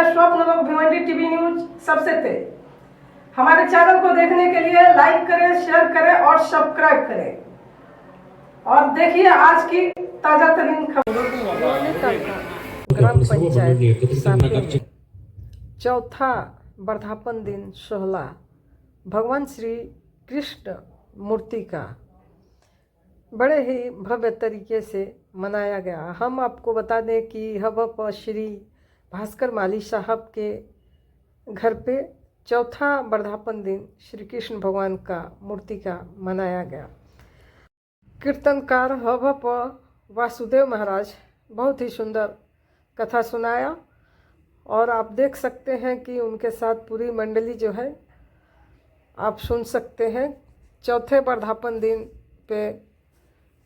स्वप्न लोक Bhiwandi TV news सबसे तेज। हमारे चैनल को देखने के लिए लाइक करें, शेयर करें और सब्सक्राइब करें और देखिए आज की ताजा तरीन खबर। ग्राम पंचायत सामने में चौथा वर्धापन दिन 16 भगवान श्री कृष्ण मूर्ति का बड़े ही भव्य तरीके से मनाया गया। हम आपको बता दें कि हब श्री भास्कर माली साहब के घर पे चौथा वर्धापन दिन श्री कृष्ण भगवान का मूर्ति का मनाया गया। कीर्तनकार हब वासुदेव महाराज बहुत ही सुंदर कथा सुनाया और आप देख सकते हैं कि उनके साथ पूरी मंडली जो है आप सुन सकते हैं। चौथे वर्धापन दिन पे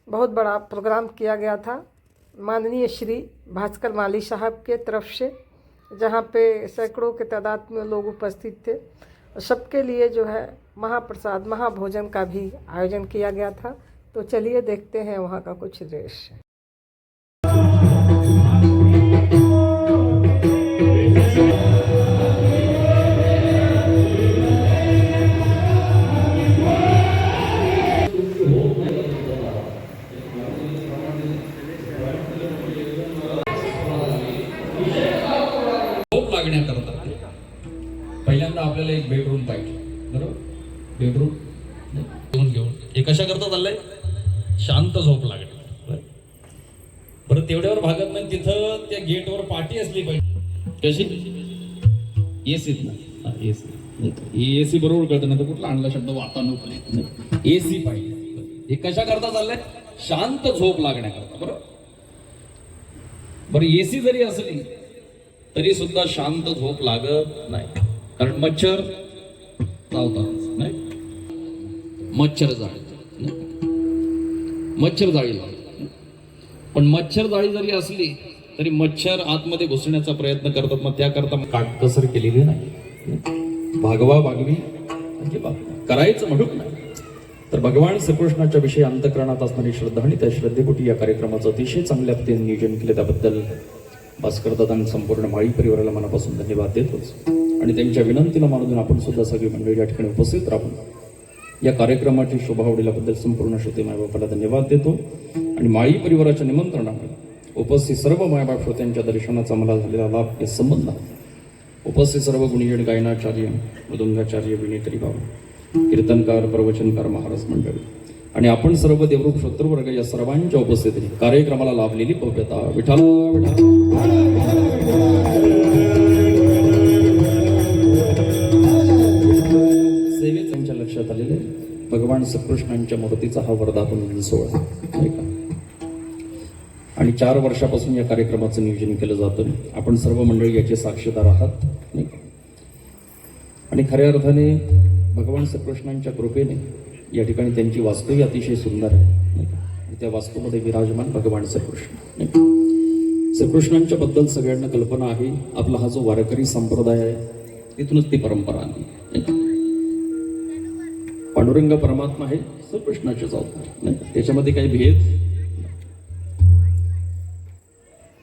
बहुत बड़ा प्रोग्राम किया गया था माननीय श्री भास्कर माली साहब के तरफ से, जहाँ पे सैकड़ों के तादाद में लोग उपस्थित थे। सबके लिए जो है महाप्रसाद महाभोजन का भी आयोजन किया गया था। तो चलिए देखते हैं वहाँ का कुछ दृश्य। लागण्याकरता पहिल्यांदा आपल्याला एक बेडरूम पाहिजे, बरोबर? बेडरूम घेऊन हे कशा करता चाललंय? शांत झोप लागणे। बरं तेवढ्यावर भागत नाही, तिथं त्या गेटवर पाटी असली पाहिजे। कशी? एसी ना, एसी बरोबर कळतं ना, तर कुठला आणला शब्द वातानुकूलित, एसी पाहिजे। हे कशा करता चाललंय? शांत झोप लागण्याकरता, बरोबर? बरं एसी जरी असली तरी सुद्धा शांत झोप लागत नाही, कारण मच्छर चावतात नाही, मच्छर जाळी लावतात। पण मच्छर जाळी जरी असली तरी मच्छर आतमध्ये घुसण्याचा प्रयत्न करतात, मग त्याकरता काटकसर केलेली नाही। भागवा भागवी म्हणजे करायचं म्हणून नाही, तर भगवान श्रीकृष्णाच्या विषयी अंतःकरणात असणारी श्रद्धा आणि त्या श्रद्धेपोटी या कार्यक्रमाचं अतिशय चांगल्या पद्धतीने नियोजन केलं, त्याबद्दल भास्कर दादा आणि संपूर्ण माळी परिवाराला मनापासून धन्यवाद देतोच। आणि त्यांच्या विनंतीला मानून आपण सुद्धा सगळी मंडळी या ठिकाणी उपस्थित राहून या कार्यक्रमाची शोभा वाढवल्याबद्दल संपूर्ण श्रोते मायबापाला धन्यवाद देतो। आणि माळी परिवाराच्या निमंत्रणामुळे उपस्थित सर्व मायबाप श्रोत्यांच्या दर्शनाचा मला झालेला लाभ या संबंध उपस्थित सर्व गुणीजन गायनाचार्य, मृदुंगाचार्य, विनेकरी बाबा, कीर्तनकार, प्रवचनकार, महाराज मंडळी आणि आपण सर्व देवरूप श्रोतृवर्ग या सर्वांच्या उपस्थितीने कार्यक्रमाला लाभलेली भव्यता विठाल सेवेत त्यांच्या लक्षात आलेले भगवान श्रीकृष्णांच्या मूर्तीचा हा वर्धापन सोहळा आहे का? आणि 4 वर्षापासून या कार्यक्रमाचं नियोजन केलं जातं। आपण सर्व मंडळी याचे साक्षीदार आहात नाही का? आणि खऱ्या अर्थाने भगवान श्रीकृष्णांच्या कृपेने या ठिकाणी त्यांची वास्तू अतिशय सुंदर आहे। त्या वास्तूमध्ये विराजमान भगवान श्रीकृष्ण, श्रीकृष्णांच्या बद्दल सगळ्यांना कल्पना आहे। आपला हा जो वारकरी संप्रदाय आहे तिथूनच ती परंपरा आली। पांडुरंग परमात्मा आहे, श्रीकृष्णाचे अवतार नाही, त्याच्यामध्ये काही भेद।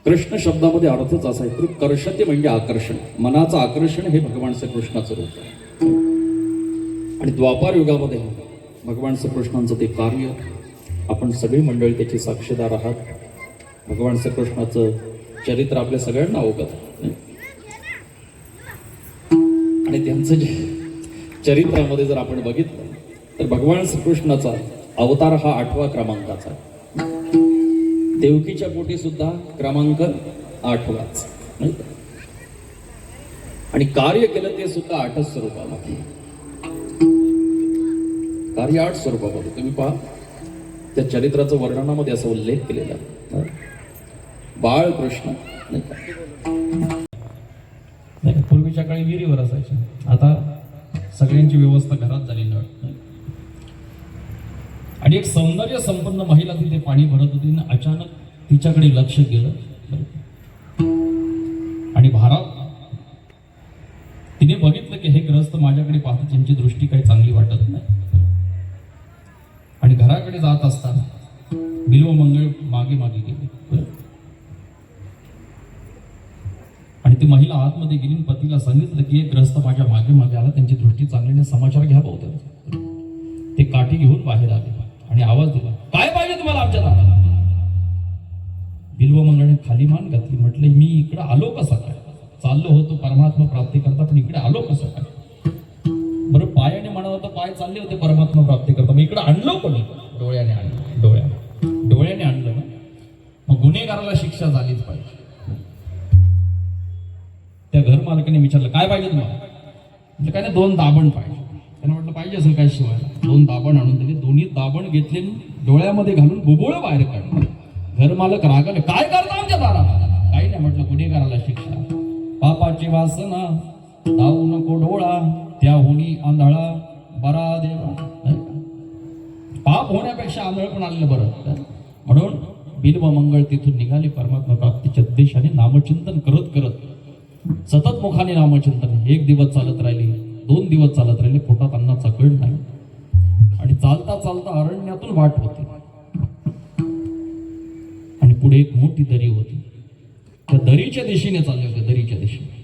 कृष्ण शब्दामध्ये अर्थच असा आहे, कर्षते म्हणजे आकर्षण, मनाचं आकर्षण हे भगवान श्रीकृष्णाचं रूप आहे। आणि द्वापार युगामध्ये भगवान श्रीकृष्णांचं ते कार्य आपण सगळी मंडळी त्याची साक्षीदार आहात। भगवान श्रीकृष्णाचं चरित्र आपल्या सगळ्यांना अवगत आणि त्यांचं जे चरित्रामध्ये जर आपण बघितलं तर भगवान श्रीकृष्णाचा अवतार हा 8व्या क्रमांकाचा, देवकीच्या पोटी सुद्धा क्रमांक 8वाच नाही, आणि कार्य केलं ते सुद्धा 8च स्वरूपामध्ये, कार्य 8 स्वरूपामध्ये। तुम्ही पहा त्या चरित्राचं वर्णनामध्ये असा उल्लेख केलेला आहे, बाळ कृष्ण नाही का? पूर्वीच्या काळी विहिरीवर असायचे, आता सगळ्यांची व्यवस्था घरात झालेली नाही। आणि एक सौंदर्य संपन्न महिला तिथे पाणी भरत होती, अचानक तिच्याकडे लक्ष गेलं आणि भारात तिने बघितलं की हे ग्रस्त माझ्याकडे पाहत, त्यांची दृष्टी काही चांगली वाटत नाही। आणि घराकडे जात असताना बिल्व मंगळ मागे मागे गेले आणि ती महिला आतमध्ये गेली आणि पतीला सांगितलं की एक ग्रस्त माझ्या मागे मागे आला, त्यांची दृष्टी चांगली, समाचार घ्या बहुतेक. ते काठी घेऊन बाहेर आले आणि आवाज दिला, काय पाहिजे तुम्हाला आमच्या दारात? बिल्वमंगळाने खाली मान घातली, म्हटलं मी इकडे आलो कसा काय? चाललो होतो परमात्मा प्राप्ती करता, पण इकडे आलो कसं काय? बरं पायाने म्हणत होतं, पाय चालले होते परमात्मा प्राप्ती करता, मग इकडे आणलो कोणी? डोळ्याने आणलं. डोळ्याने आणलं ना, मग गुन्हेगाराला शिक्षा झालीच पाहिजे. त्या घर मालकाने विचारलं, काय पाहिजे तुम्हाला? म्हणजे काय नाही, 2 दाबण पाहिजे. त्यानं म्हटलं पाहिजे असेल काय शिवायला. 2 दाबण आणून दिले, दोन्ही दाबण घेतले, डोळ्यामध्ये घालून बुबुळ बाहेर काढले. घर मालक रागाले, काय करता आमच्या दारात? काही नाही, म्हटलं गुन्हेगाराला शिक्षा. पापाची वासना धावू नको डोळा, त्या होणी आंधळा बरा देवा. पाप होण्यापेक्षा आंधळ पण आलेलं बरं. म्हणून बिल्व मंगळ तिथून निघाले परमात्मा प्राप्तीच्या उद्देशाने नामचिंतन करत करत सतत मुखाने नामचिंतन. 1 दिवस चालत राहिले, 2 दिवस चालत राहिले, पोटात अन्नाचा कळ नाही. आणि चालता चालता अरण्यातून वाट होती आणि पुढे एक मोठी दरी होती. त्या दरीच्या दिशेने चालले होते, दरीच्या दिशेने.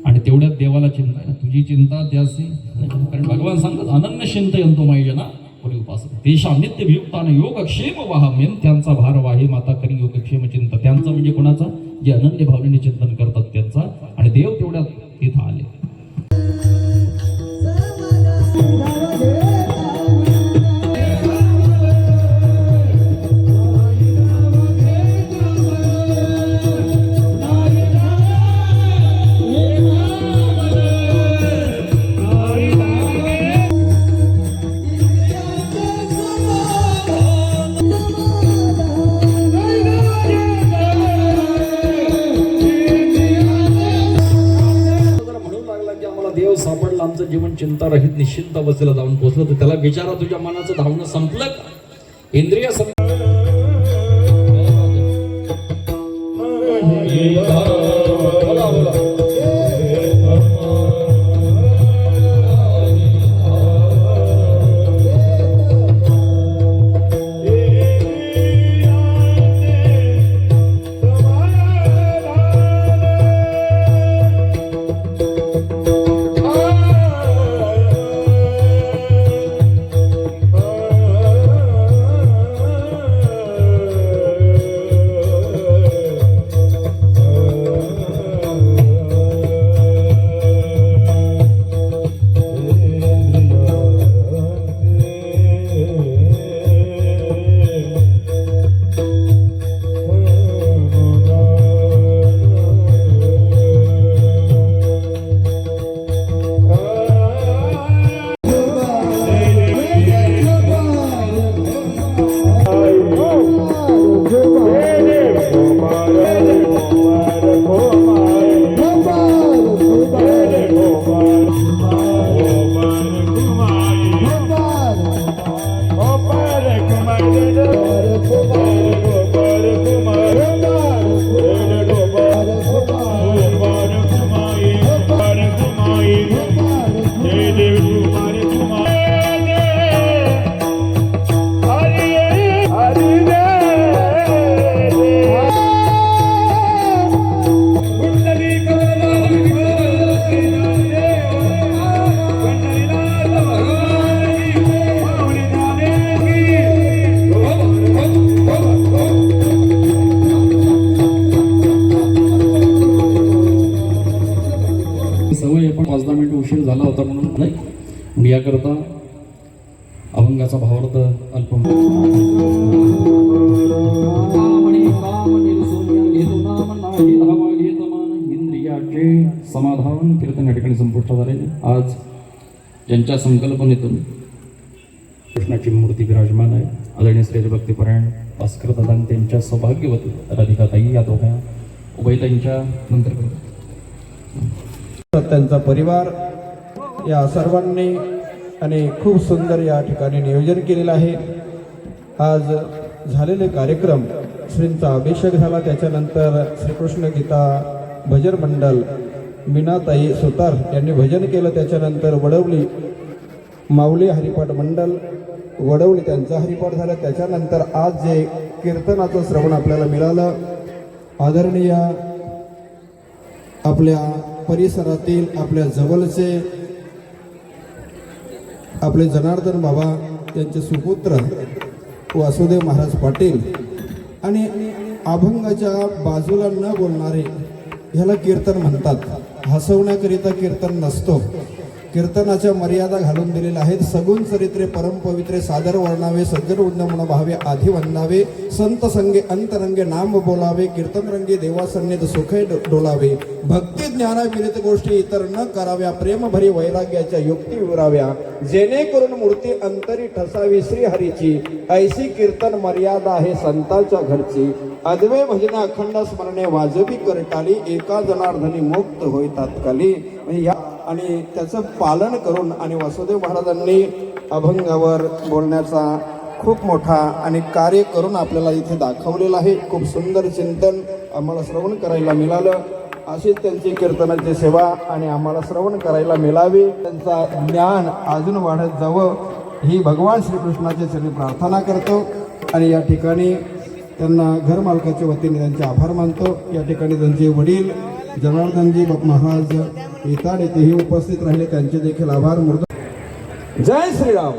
आणि तेवढ्यात देवाला चिंता आहे, तुझी चिंता त्यासी. कारण भगवान सांगतात, अनन्य चिंतयंतो माई जना पुढे उपासना तेषा नित्य वियुक्ताने योगक्षेम वाहमेन, त्यांचा भार वाहे माता करी योगक्षेम चिंता. त्यांचा म्हणजे कोणाचा? जे अनन्य भावनेने चिंतन करतात त्यांचा. आणि देव तेवढ्यात तिथं आले. देव सापडला, आमचं जीवन चिंता रहित निश्चिंत अवस्थेला जाऊन पोहोचलं. तर त्याला विचारा, तुझ्या मनाचं धावणं संपलं का? इंद्रिय सवय पण 5-10 मिनिट उशीर झाला होता म्हणून नाही. याकरता अभंगाचा भावार्थ अल्प. इंद्रियाचे समाधान कीर्तन या ठिकाणी संपुष्टात आले. आज ज्यांच्या संकल्पनेतून कृष्णाची मूर्ती विराजमान आहे, आदरणीय श्रेष्ठ भक्तिपरायण भास्कर दादा त्यांच्या सौभाग्यवती राधिकाताई या दोघा उभयताईंच्या नंतर त्यांचा परिवार या सर्वांनी आणि खूप सुंदर या ठिकाणी नियोजन केलेलं आहे. आज झालेले कार्यक्रम श्रींचा अभिषेक झाला, त्याच्यानंतर श्रीकृष्ण गीता भजन मंडळ मीनाताई सुतार यांनी भजन केलं. त्याच्यानंतर वडवली माऊली हरिपाठ मंडळ वडवली त्यांचा हरिपाठ झाला. त्याच्यानंतर आज जे कीर्तनाचं श्रवण आपल्याला मिळालं, आदरणीय आपल्या परिसरातील आपल्या जवळचे आपले जनार्दन बाबा यांचे सुपुत्र वासुदेव महाराज पाटील आणि अभंगाच्या बाजूला न बोलणारे ह्याला कीर्तन म्हणतात. हसवण्याकरिता कीर्तन नसतो. कीर्तनाच्या मर्यादा घालून दिलेल्या आहेत. सगुण चरित्रे परम पवित्रे सादर वर्णावे, सज्जन उन्नमन भावे आधी वंदावे, संत संगे अंतरंगे नाम बोलावे, कीर्तन रंगी देवासन्निध सुखे डोलावे, भक्ती ज्ञाना विरित गोष्टी इतर न कराव्या, प्रेम भरी वैराग्याच्या युक्ती विवराव्या, जेणेकरून मूर्ती अंतरी ठसावी श्रीहरीची, ऐशी कीर्तन मर्यादा आहे संतांच्या घरची, अद्वै भजन अखंड स्मरणे वाजवी करटाली, एका जनार्दनी मुक्त होई तात्काली. या आणि त्याचं पालन करून आणि वासुदेव महाराजांनी अभंगावर बोलण्याचा खूप मोठा आणि कार्य करून आपल्याला इथे दाखवलेलं आहे. खूप सुंदर चिंतन आम्हाला श्रवण करायला मिळालं. अशीच त्यांची कीर्तनाची सेवा आणि आम्हाला श्रवण करायला मिळावी, त्यांचा ज्ञान अजून वाढत जावं ही भगवान श्रीकृष्णाची चरणी प्रार्थना करतो. आणि या ठिकाणी त्यांना घरमालकाच्या वतीने त्यांचे आभार मानतो. या ठिकाणी त्यांचे वडील जनार्दनजी महाराज येतात, तेही उपस्थित राहिले, त्यांचे देखील आभार मानतो. जय श्रीराम.